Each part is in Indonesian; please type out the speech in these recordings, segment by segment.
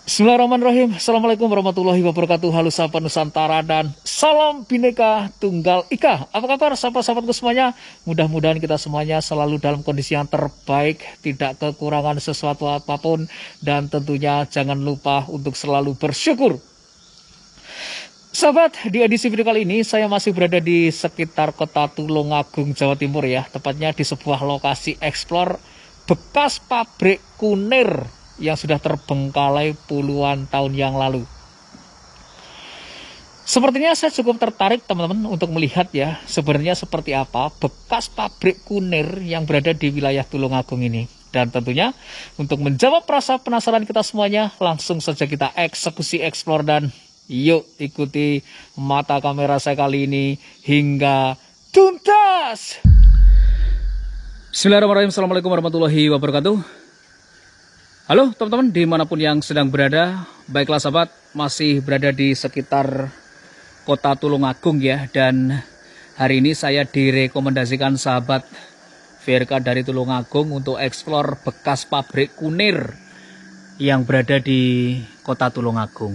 Bismillahirrahmanirrahim. Assalamualaikum warahmatullahi wabarakatuh. Halo sahabat Nusantara dan salam Bhinneka Tunggal Ika. Apa kabar sahabat-sahabatku semuanya? Mudah-mudahan kita semuanya selalu dalam kondisi yang terbaik, tidak kekurangan sesuatu apapun, dan tentunya jangan lupa untuk selalu bersyukur. Sahabat, di edisi video kali ini saya masih berada di sekitar kota Tulungagung, Jawa Timur ya. Tepatnya di sebuah lokasi eksplor bekas pabrik kunir yang sudah terbengkalai puluhan tahun yang lalu. Sepertinya saya cukup tertarik teman-teman untuk melihat ya sebenarnya seperti apa bekas pabrik kunir yang berada di wilayah Tulungagung ini. Dan tentunya untuk menjawab rasa penasaran kita semuanya, langsung saja kita eksekusi eksplor dan yuk ikuti mata kamera saya kali ini hingga tuntas. Bismillahirrahmanirrahim. Assalamualaikum warahmatullahi wabarakatuh. Halo teman-teman dimanapun yang sedang berada. Baiklah sahabat, masih berada di sekitar kota Tulungagung ya. Dan hari ini saya direkomendasikan sahabat VRK dari Tulungagung untuk eksplor bekas pabrik kunir yang berada di kota Tulungagung.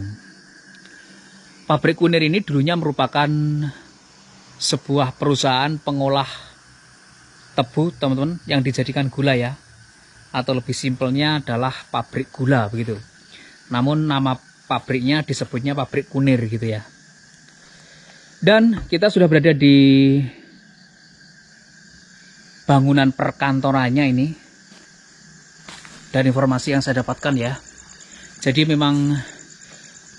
Pabrik kunir ini dulunya merupakan sebuah perusahaan pengolah tebu teman-teman yang dijadikan gula ya. Atau lebih simpelnya adalah pabrik gula begitu. Namun nama pabriknya disebutnya pabrik kunir gitu ya. Dan kita sudah berada di bangunan perkantorannya ini. Dan informasi yang saya dapatkan ya. Jadi memang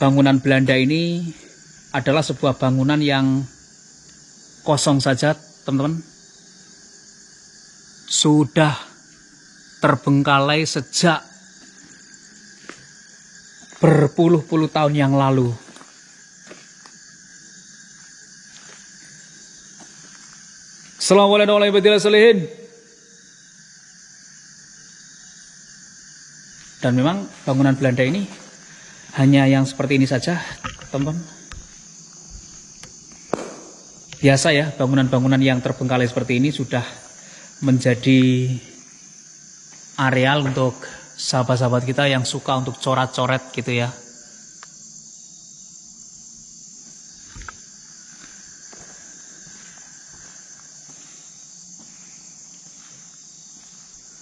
bangunan Belanda ini adalah sebuah bangunan yang kosong saja teman-teman. Sudah terbengkalai sejak berpuluh-puluh tahun yang lalu. Assalamualaikum warahmatullahi wabarakatuh. Dan memang bangunan Belanda ini hanya yang seperti ini saja, teman-teman. Biasa ya, bangunan-bangunan yang terbengkalai seperti ini sudah menjadi areal untuk sahabat-sahabat kita yang suka untuk coret-coret gitu ya.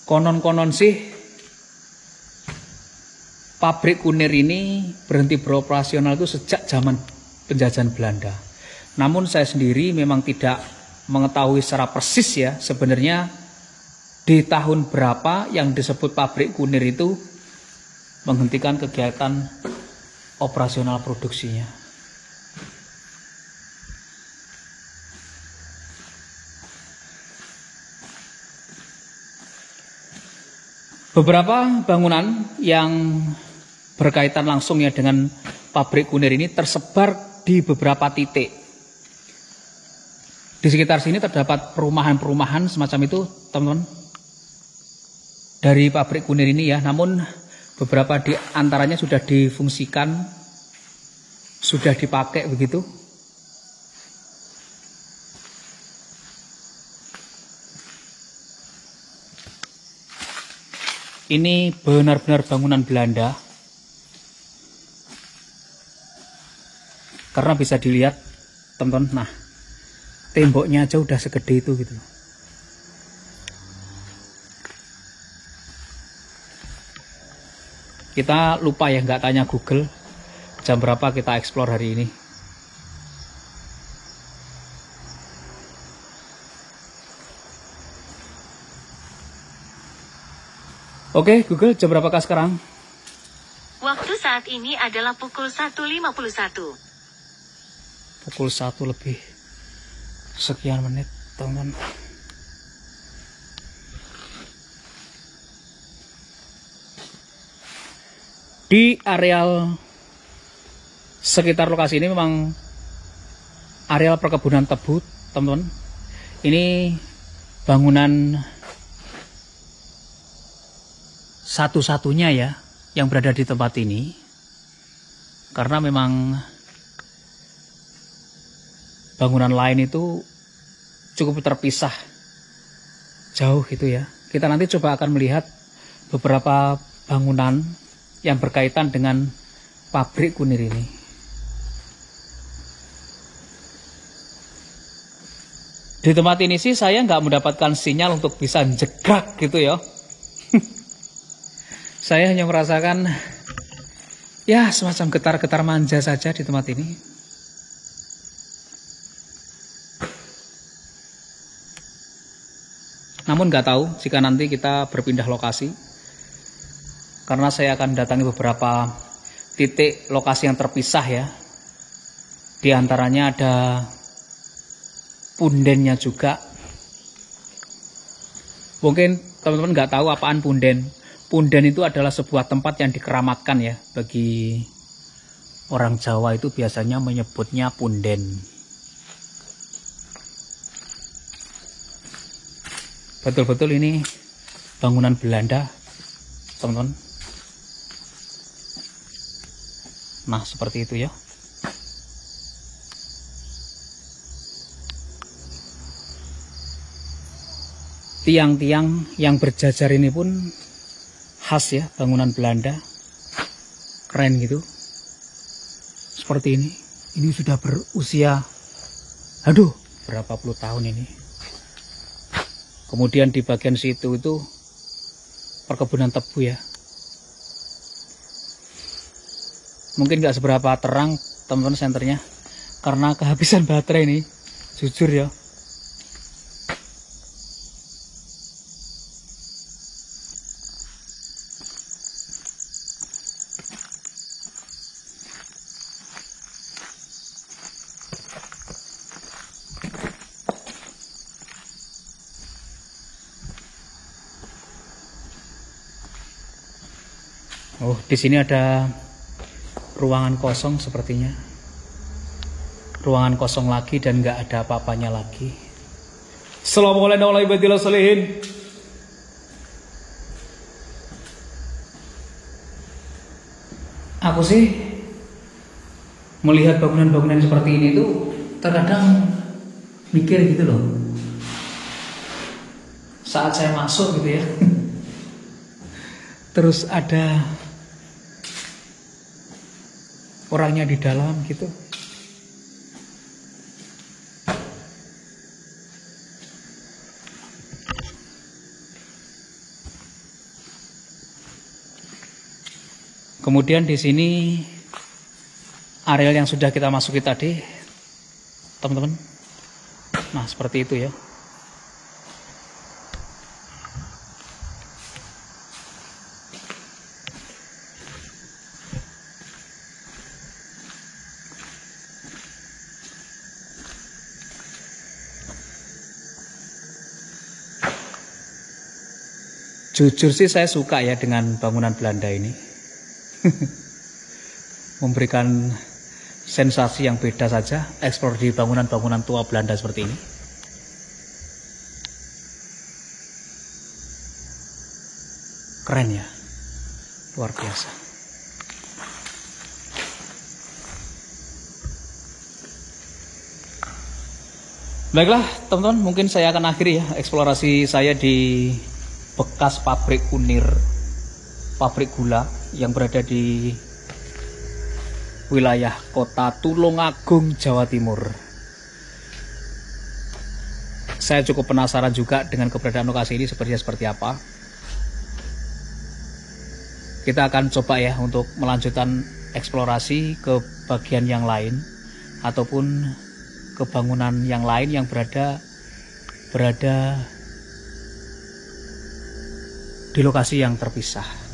Konon-konon sih pabrik kunir ini berhenti beroperasional itu sejak zaman penjajahan Belanda. Namun saya sendiri memang tidak mengetahui secara persis ya sebenarnya di tahun berapa yang disebut pabrik kunir itu menghentikan kegiatan operasional produksinya. Beberapa bangunan yang berkaitan langsung ya dengan pabrik kunir ini tersebar di beberapa titik. Di sekitar sini terdapat perumahan-perumahan semacam itu, teman-teman. Dari pabrik kunir ini ya, namun beberapa di antaranya sudah difungsikan, sudah dipakai begitu. Ini benar-benar bangunan Belanda. Karena bisa dilihat, teman-teman, nah, temboknya aja udah segede itu gitu. Kita lupa ya nggak tanya Google jam berapa kita eksplor hari ini. Oke Google, jam berapakah sekarang? Waktu saat ini adalah pukul 1.51. Pukul 1 lebih sekian menit teman-teman. Di areal sekitar lokasi ini memang areal perkebunan tebu, teman-teman. Ini bangunan satu-satunya ya yang berada di tempat ini. Karena memang bangunan lain itu cukup terpisah jauh gitu ya. Kita nanti coba akan melihat beberapa bangunan yang berkaitan dengan pabrik kunir ini. Di tempat ini sih saya nggak mendapatkan sinyal untuk bisa jegrak gitu ya. Saya hanya merasakan ya semacam getar-getar manja saja di tempat ini. Namun nggak tahu jika nanti kita berpindah lokasi, karena saya akan datangi beberapa titik lokasi yang terpisah ya. Di antaranya ada pundennya juga. Mungkin teman-teman nggak tahu apaan punden. Punden itu adalah sebuah tempat yang dikeramatkan ya. Bagi orang Jawa itu biasanya menyebutnya punden. Betul-betul ini bangunan Belanda, teman-teman. Nah, seperti itu ya. Tiang-tiang yang berjajar ini pun khas ya, bangunan Belanda. Keren gitu. Seperti ini. Ini sudah berusia, aduh, berapa puluh tahun ini. Kemudian di bagian situ itu perkebunan tebu ya. Mungkin nggak seberapa terang teman-teman senternya, karena kehabisan baterai ini, jujur ya. Oh, di sini ada ruangan kosong sepertinya. Ruangan kosong lagi dan nggak ada apa-apanya lagi. Assalamualaikum warahmatullahi wabarakatuh. Aku sih melihat bangunan-bangunan seperti ini tuh terkadang mikir gitu loh. Saat saya masuk gitu ya. Terus ada orangnya di dalam gitu. Kemudian di sini areal yang sudah kita masuki tadi, teman-teman. Nah, seperti itu ya. Jujur sih saya suka ya dengan bangunan Belanda ini. Memberikan sensasi yang beda saja eksplor di bangunan-bangunan tua Belanda seperti ini. Keren ya. Luar biasa. Baiklah teman-teman, mungkin saya akan akhiri ya eksplorasi saya di bekas pabrik kunir, pabrik gula yang berada di wilayah kota Tulungagung, Jawa Timur. Saya cukup penasaran juga dengan keberadaan lokasi ini seperti apa. Kita akan coba ya untuk melanjutkan eksplorasi ke bagian yang lain ataupun ke bangunan yang lain yang berada di lokasi yang terpisah.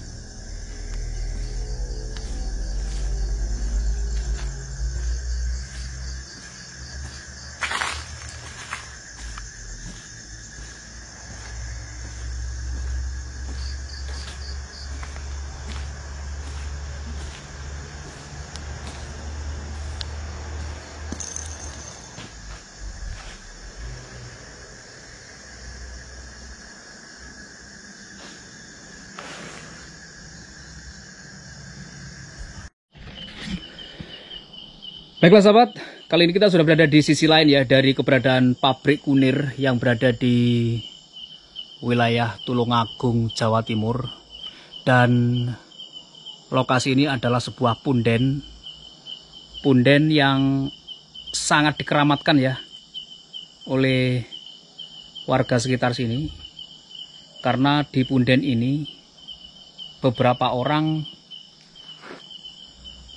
Baiklah sahabat, kali ini kita sudah berada di sisi lain ya dari keberadaan pabrik kunir yang berada di wilayah Tulungagung, Jawa Timur. Dan lokasi ini adalah sebuah punden yang sangat dikeramatkan ya oleh warga sekitar sini, karena di punden ini beberapa orang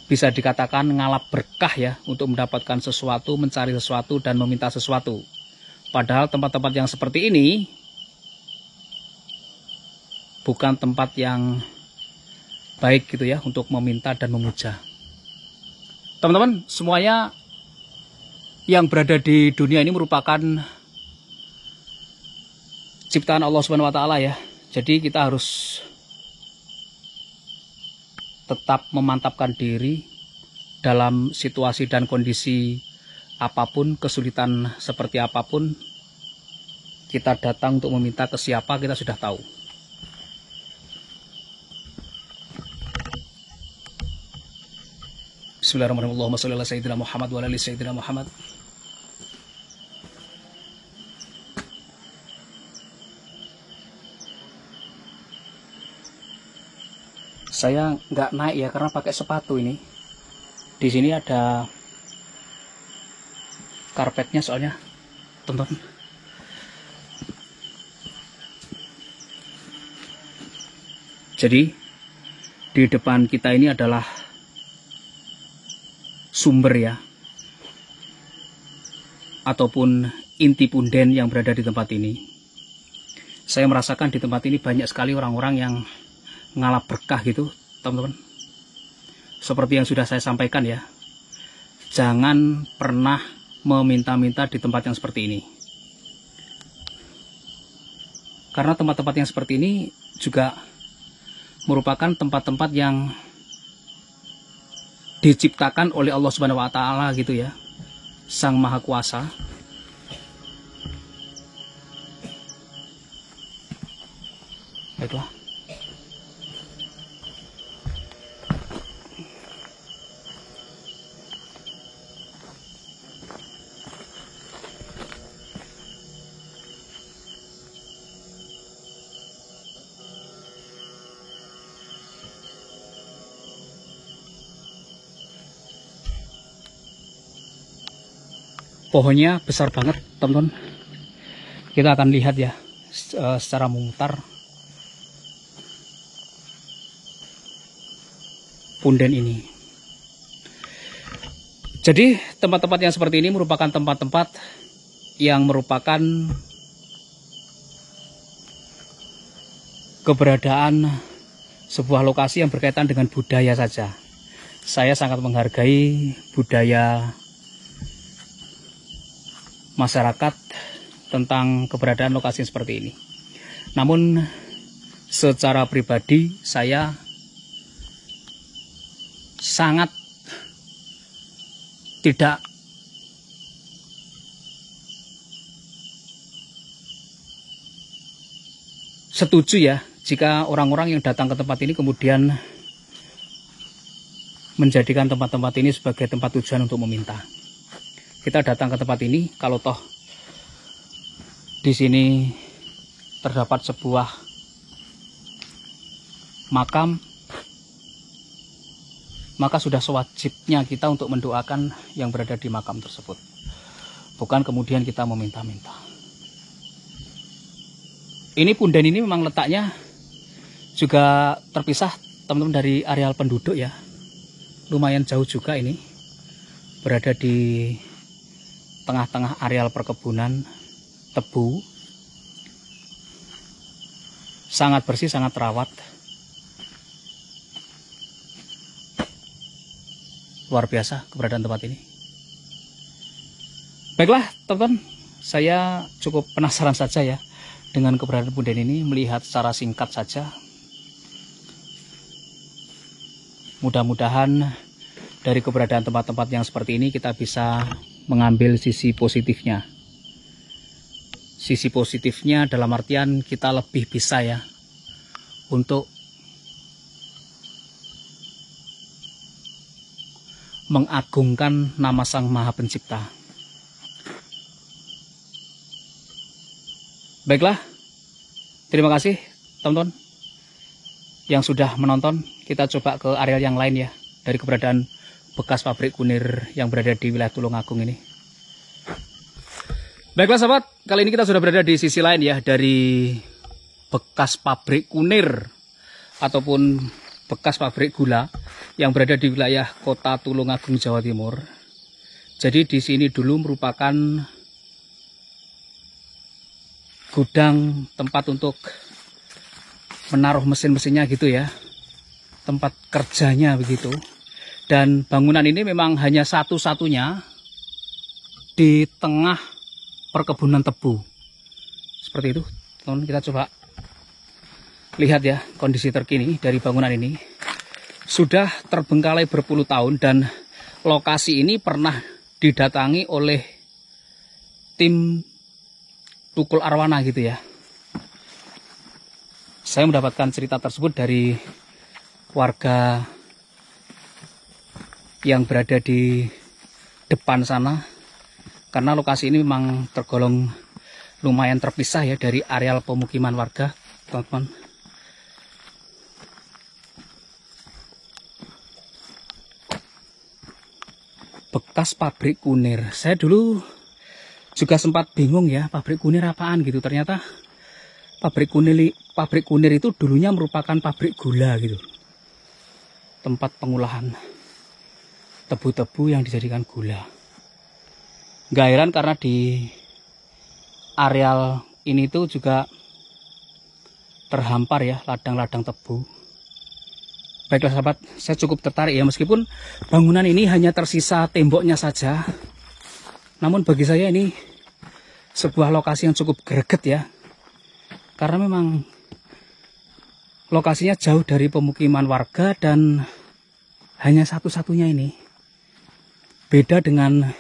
bisa dikatakan ngalap berkah ya untuk mendapatkan sesuatu, mencari sesuatu, dan meminta sesuatu. Padahal tempat-tempat yang seperti ini bukan tempat yang baik gitu ya untuk meminta dan memuja. Teman-teman semuanya yang berada di dunia ini merupakan ciptaan Allah Subhanahu wa Ta'ala ya. Jadi kita harus tetap memantapkan diri dalam situasi dan kondisi apapun, kesulitan seperti apapun. Kita datang untuk meminta ke siapa kita sudah tahu. Bismillahirrahmanirrahim. Allahumma sholli ala sayyidina Muhammad wa ala ali sayyidina Muhammad. Saya nggak naik ya karena pakai sepatu ini. Di sini ada karpetnya soalnya, teman-teman. Jadi di depan kita ini adalah sumber ya, ataupun inti punden yang berada di tempat ini. Saya merasakan di tempat ini banyak sekali orang-orang yang ngalap berkah gitu, teman-teman. Seperti yang sudah saya sampaikan ya, jangan pernah meminta-minta di tempat yang seperti ini, karena tempat-tempat yang seperti ini juga merupakan tempat-tempat yang diciptakan oleh Allah Subhanahu wa Ta'ala gitu ya, Sang Maha Kuasa. Baiklah. Pohonnya besar banget, teman-teman. Kita akan lihat ya secara memutar punden ini. Jadi tempat-tempat yang seperti ini merupakan tempat-tempat yang merupakan keberadaan sebuah lokasi yang berkaitan dengan budaya saja. Saya sangat menghargai budaya masyarakat tentang keberadaan lokasi seperti ini. Namun secara pribadi saya sangat tidak setuju ya jika orang-orang yang datang ke tempat ini kemudian menjadikan tempat-tempat ini sebagai tempat tujuan untuk meminta. Kita datang ke tempat ini kalau toh di sini terdapat sebuah makam, maka sudah sewajibnya kita untuk mendoakan yang berada di makam tersebut, bukan kemudian kita meminta-minta. Ini punden ini memang letaknya juga terpisah, teman-teman, dari areal penduduk ya. Lumayan jauh juga ini, berada di tengah-tengah areal perkebunan tebu. Sangat bersih, sangat terawat. Luar biasa keberadaan tempat ini. Baiklah teman-teman, saya cukup penasaran saja ya dengan keberadaan punden ini, melihat secara singkat saja. Mudah-mudahan dari keberadaan tempat-tempat yang seperti ini kita bisa mengambil sisi positifnya. Sisi positifnya dalam artian kita lebih bisa ya untuk mengagungkan nama Sang Maha Pencipta. Baiklah, terima kasih teman-teman. yang sudah menonton, kita coba ke area yang lain ya, dari keberadaan bekas pabrik kunir yang berada di wilayah Tulungagung ini. Baiklah sahabat, kali ini kita sudah berada di sisi lain ya, dari bekas pabrik kunir ataupun bekas pabrik gula yang berada di wilayah kota Tulungagung, Jawa Timur. Jadi di sini dulu merupakan gudang tempat untuk menaruh mesin-mesinnya gitu ya, tempat kerjanya begitu. Dan bangunan ini memang hanya satu-satunya di tengah perkebunan tebu seperti itu. Teman, kita coba lihat ya kondisi terkini dari bangunan ini. Sudah terbengkalai berpuluh tahun dan lokasi ini pernah didatangi oleh tim Tukul Arwana gitu ya. Saya mendapatkan cerita tersebut dari warga yang berada di depan sana, karena lokasi ini memang tergolong lumayan terpisah ya dari areal pemukiman warga, teman-teman. Bekas pabrik kunir. Saya dulu juga sempat bingung ya, pabrik kunir apaan gitu. Ternyata pabrik kunir itu dulunya merupakan pabrik gula gitu. Tempat pengolahan tebu-tebu yang dijadikan gula. Gak heran karena di areal ini tuh juga terhampar ya ladang-ladang tebu. Baiklah sahabat, saya cukup tertarik ya, meskipun bangunan ini hanya tersisa temboknya saja. Namun bagi saya ini sebuah lokasi yang cukup greget ya. Karena memang lokasinya jauh dari pemukiman warga dan hanya satu-satunya ini. Beda dengan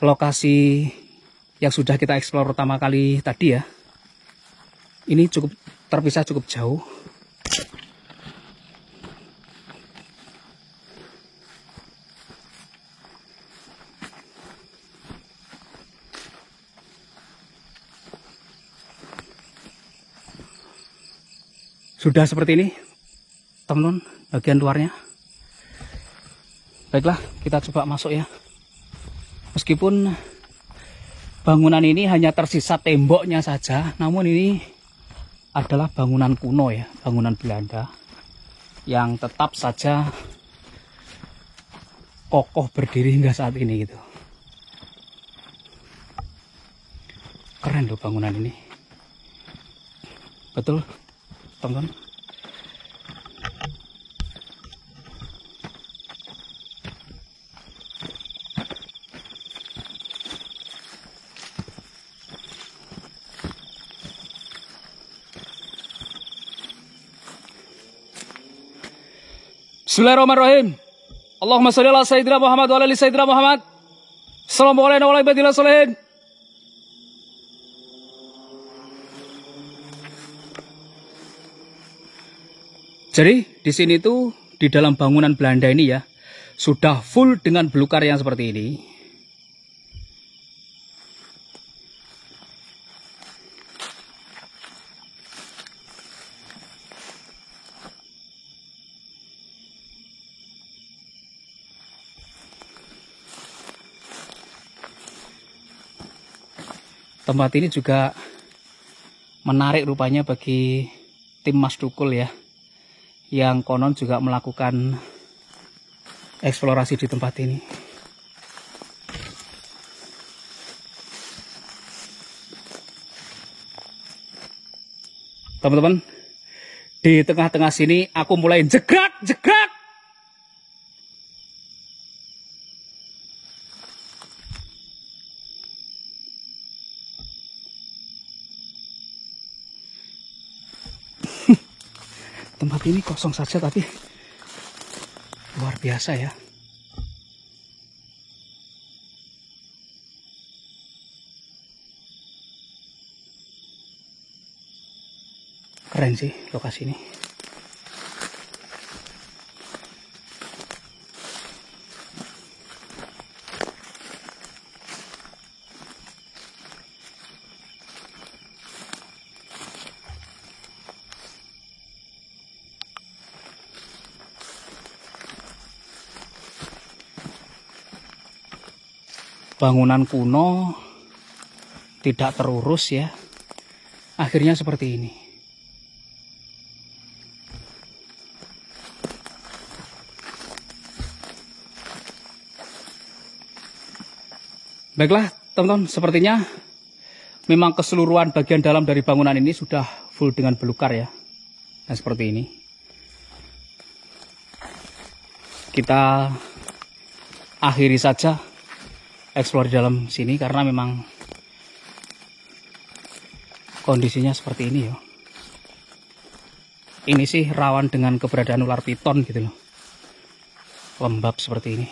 lokasi yang sudah kita eksplor pertama kali tadi ya. Ini cukup terpisah, cukup jauh. Sudah seperti ini, teman-teman, bagian luarnya. Baiklah, kita coba masuk ya. Meskipun bangunan ini hanya tersisa temboknya saja, namun ini adalah bangunan kuno ya, bangunan Belanda yang tetap saja kokoh berdiri hingga saat ini gitu. Keren loh bangunan ini. Betul, teman-teman. Bismillahirrahmanirrahim. Allahumma sholli ala sayyidina Muhammad wa ala ali sayyidina Muhammad. Assalamualaikum warahmatullahi wabarakatuh. Jadi di sini tuh di dalam bangunan Belanda ini ya sudah full dengan belukar yang seperti ini. Tempat ini juga menarik rupanya bagi tim Mas Tukul ya, yang konon juga melakukan eksplorasi di tempat ini. Teman-teman, di tengah-tengah sini aku mulai jegrak. Tempat ini kosong saja tapi luar biasa ya. Keren sih lokasi ini. bangunan kuno, tidak terurus ya. Akhirnya seperti ini. Baiklah teman-teman, sepertinya memang keseluruhan bagian dalam dari bangunan ini sudah full dengan belukar ya. Nah seperti ini. Kita akhiri saja eksplor di dalam sini karena memang kondisinya seperti ini ya. Ini sih rawan dengan keberadaan ular piton gitu loh. Lembab seperti ini.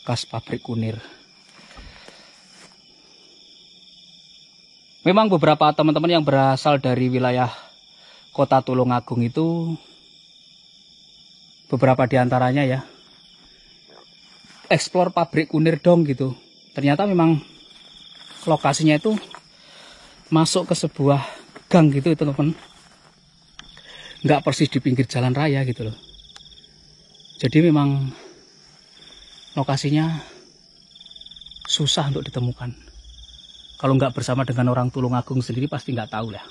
Bekas pabrik kunir. Memang beberapa teman-teman yang berasal dari wilayah Kota Tulungagung itu, beberapa diantaranya ya, eksplor pabrik kunir dong gitu. Ternyata memang lokasinya itu masuk ke sebuah gang gitu teman-teman. Nggak persis di pinggir jalan raya gitu loh. Jadi memang lokasinya susah untuk ditemukan. Kalau nggak bersama dengan orang Tulungagung sendiri pasti nggak tahu lah.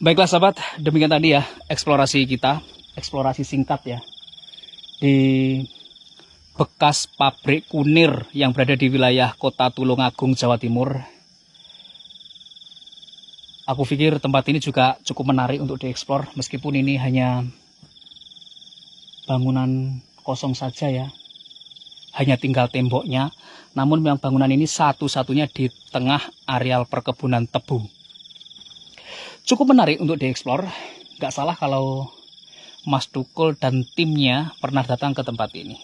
Baiklah sahabat, demikian tadi ya eksplorasi kita, eksplorasi singkat ya di bekas pabrik kunir yang berada di wilayah Kota Tulungagung, Jawa Timur. Aku pikir tempat ini juga cukup menarik untuk dieksplor meskipun ini hanya bangunan kosong saja ya, hanya tinggal temboknya. Namun memang bangunan ini satu-satunya di tengah areal perkebunan tebu. Cukup menarik untuk dieksplor. Gak salah kalau Mas Tukul dan timnya pernah datang ke tempat ini.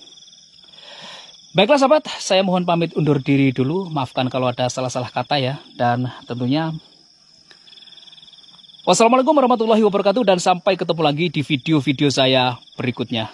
Baiklah sahabat, saya mohon pamit undur diri dulu. Maafkan kalau ada salah-salah kata ya. Dan tentunya wassalamualaikum warahmatullahi wabarakatuh. Dan sampai ketemu lagi di video-video saya berikutnya.